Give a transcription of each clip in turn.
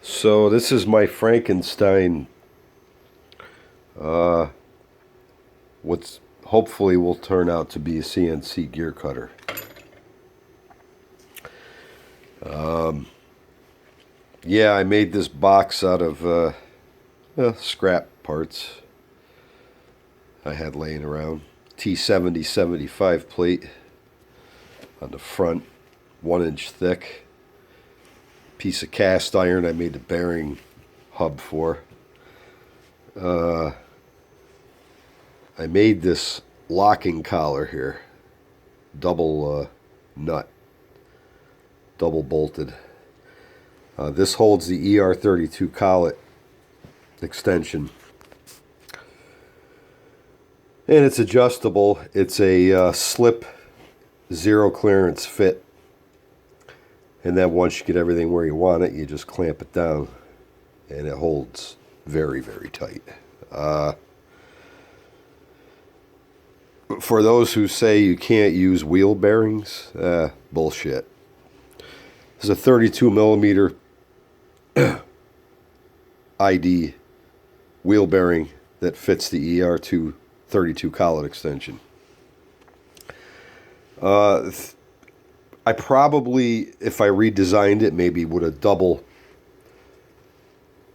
So this is my Frankenstein, what's hopefully will turn out to be a CNC gear cutter. Yeah, I made this box out of scrap parts I had laying around. T7075 plate on the front, 1-inch thick. Piece of cast iron I made the bearing hub for. I made this locking collar here, double nut, double bolted. This holds the ER32 collet extension, and it's adjustable. It's a slip zero clearance fit, and then once you get everything where you want it, you just clamp it down, and it holds very, very tight. For those who say you can't use wheel bearings, bullshit. This is a 32 millimeter ID wheel bearing that fits the ER32 collet extension. I probably, if I redesigned it, maybe would have double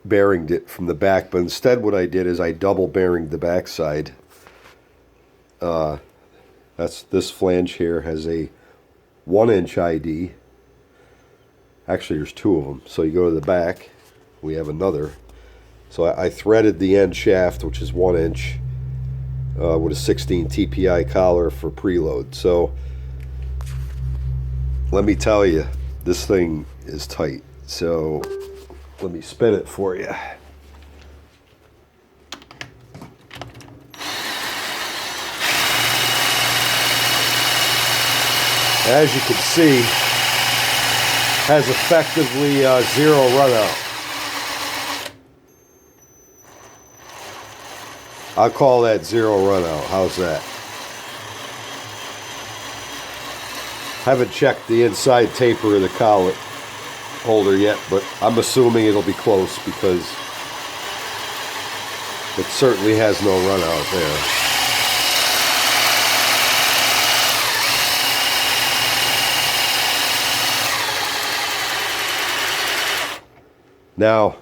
bearinged it from the back, but instead what I did is I double bearinged the back side. That's this flange here has a 1-inch ID. Actually, there's two of them. So you go to the back, we have another. So I threaded the end shaft, which is 1 inch, with a 16 TPI collar for preload. So let me tell you, this thing is tight. So let me spin it for you. As you can see, has effectively zero run out. I'll call that zero run out. How's that? Haven't checked the inside taper of the collet holder yet, but I'm assuming it'll be close because it certainly has no run out there. Now,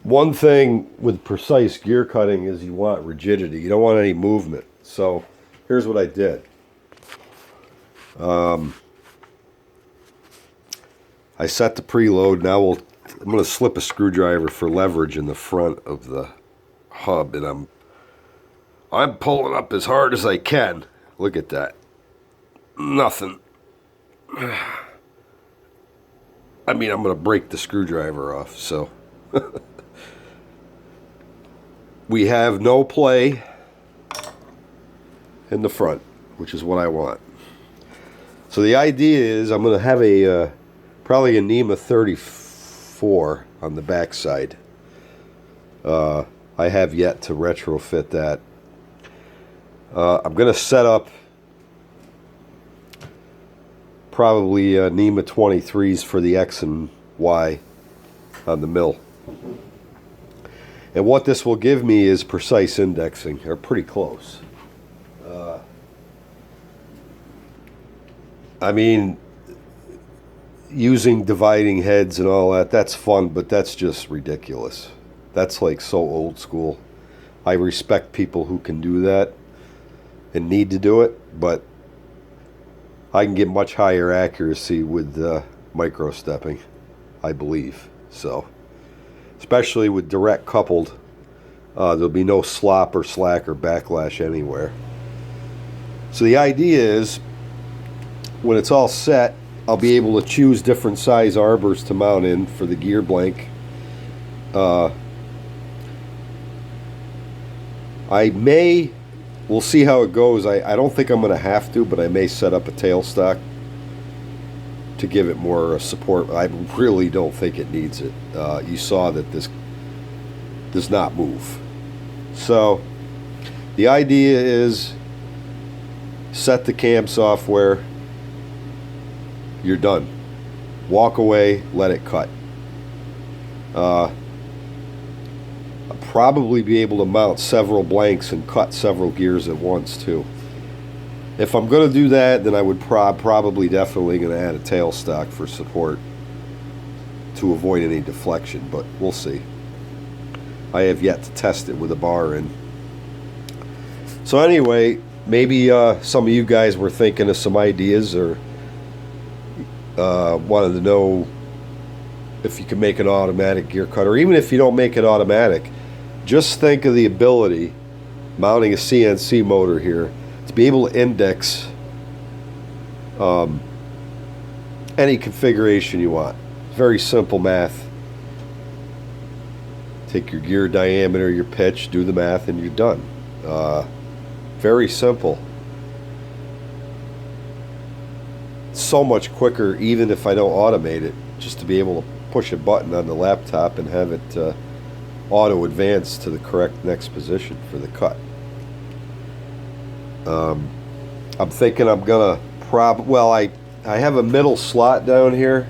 one thing with precise gear cutting is you want rigidity. You don't want any movement. So here's what I did. I set the preload. Now I'm going to slip a screwdriver for leverage in the front of the hub, and I'm pulling up as hard as I can. Look at that. Nothing. I mean, I'm going to break the screwdriver off, so. We have no play in the front, which is what I want. So the idea is I'm going to have a probably a NEMA 34 on the back side. I have yet to retrofit that. I'm going to set up probably NEMA 23s for the X and Y on the mill. And what this will give me is precise indexing. They're pretty close. I mean, using dividing heads and all that, that's fun, but that's just ridiculous. That's like so old school. I respect people who can do that and need to do it, but I can get much higher accuracy with micro stepping, I believe. So, especially with direct coupled, there'll be no slop or slack or backlash anywhere. So the idea is, when it's all set, I'll be able to choose different size arbors to mount in for the gear blank. We'll see how it goes. I don't think I'm going to have to, but I may set up a tailstock to give it more support. I really don't think it needs it. You saw that this does not move. So the idea is set the cam software, you're done. Walk away, let it cut. I'll probably be able to mount several blanks and cut several gears at once too. If I'm going to do that, then I would probably definitely going to add a tailstock for support to avoid any deflection, but we'll see. I have yet to test it with a bar in. So anyway, maybe some of you guys were thinking of some ideas, or wanted to know if you can make an automatic gear cutter. Even if you don't make it automatic, just think of the ability, mounting a CNC motor here, to be able to index any configuration you want. Very simple math. Take your gear diameter, your pitch, do the math, and you're done. Very simple. So much quicker, even if I don't automate it, just to be able to push a button on the laptop and have it auto advance to the correct next position for the cut. I'm thinking I'm gonna I have a middle slot down here.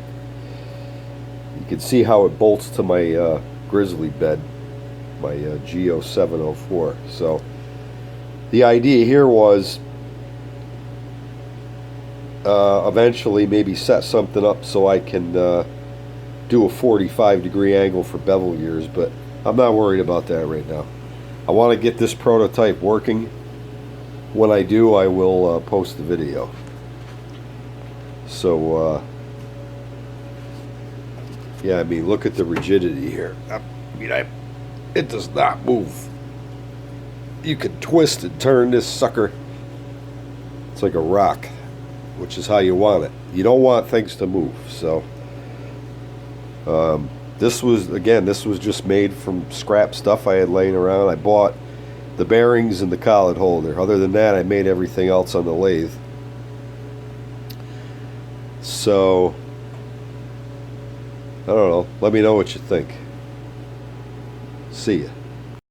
You can see how it bolts to my Grizzly bed, my G0704. So the idea here was eventually maybe set something up so I can do a 45-degree angle for bevel gears, but I'm not worried about that right now. I want to get this prototype working. When I do, I will post the video. So yeah, I mean, look at the rigidity here. It does not move. You can twist and turn this sucker. It's like a rock, which is how you want it. You don't want things to move. So this was just made from scrap stuff I had laying around. I bought the bearings and the collet holder. Other than that, I made everything else on the lathe. So I don't know. Let me know what you think. See ya.